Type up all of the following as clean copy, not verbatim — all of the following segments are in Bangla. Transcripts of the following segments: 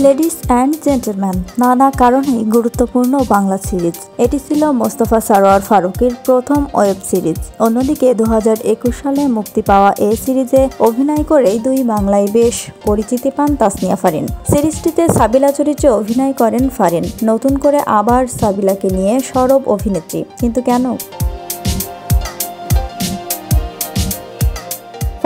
লেডিস অ্যান্ড জেন্টলম্যান নানা কারণেই গুরুত্বপূর্ণ বাংলা সিরিজ। এটি ছিল মোস্তফা সরোয়ার ফারুকীর প্রথম ওয়েব সিরিজ। অন্যদিকে 2021 সালে মুক্তি পাওয়া এই সিরিজে অভিনয় করেই দুই বাংলায় বেশ পরিচিতি পান তাসনিয়া ফারিন। সিরিজটিতে সাবিলা চরিত্রে অভিনয় করেন ফারিন। নতুন করে আবার সাবিলাকে নিয়ে সরব অভিনেত্রী, কিন্তু কেন?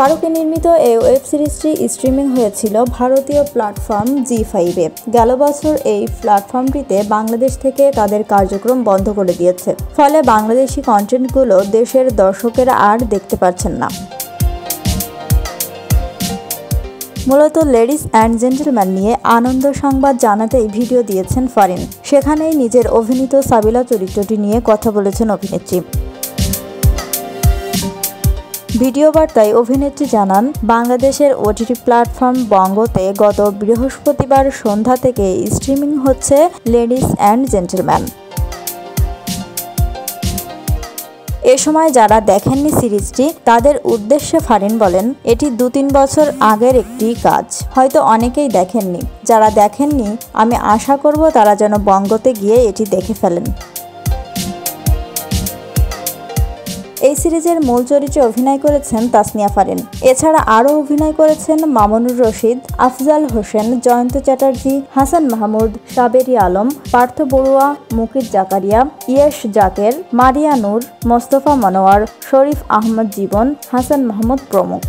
ফারুকী নির্মিত এই ওয়েব সিরিজটি স্ট্রিমিং হয়েছিল ভারতীয় প্ল্যাটফর্ম জি5-এ। গেল বছর এই প্ল্যাটফর্মটিতে বাংলাদেশ থেকে তাদের কার্যক্রম বন্ধ করে দিয়েছে, ফলে বাংলাদেশি কন্টেন্টগুলো দেশের দর্শকেরা আর দেখতে পাচ্ছেন না। মূলত লেডিস অ্যান্ড জেন্টলম্যান নিয়ে আনন্দ সংবাদ জানাতেই ভিডিও দিয়েছেন ফারিন। সেখানেই নিজের অভিনীত সাবিলা চরিত্রটি নিয়ে কথা বলেছেন অভিনেত্রী। ভিডিও বার্তায় অভিনেত্রী জানান, বাংলাদেশের ওটিটি প্ল্যাটফর্ম বঙ্গতে গত বৃহস্পতিবার সন্ধ্যা থেকে স্ট্রিমিং হচ্ছে লেডিস অ্যান্ড জেন্টলম্যান। এ সময় যারা দেখেননি সিরিজটি তাদের উদ্দেশ্যে ফারিন বলেন, এটি 2-3 বছর আগের একটি কাজ, হয়তো অনেকেই দেখেননি। যারা দেখেননি আমি আশা করব তারা যেন বঙ্গতে গিয়ে এটি দেখে ফেলেন। এই সিরিজের মূল চরিত্রে অভিনয় করেছেন তাসনিয়া ফারিন। এছাড়া আরও অভিনয় করেছেন মামুনুর রশিদ, আফজাল হোসেন, জয়ন্ত চ্যাটার্জি, হাসান মাহমুদ, সাবেরি আলম, পার্থ বড়ুয়া, মুকিত জাকারিয়া, ইয়েশ জাকের, মারিয়া নূর, মোস্তফা মনোয়ার, শরীফ আহমদ জীবন, হাসান মাহমুদ প্রমুখ।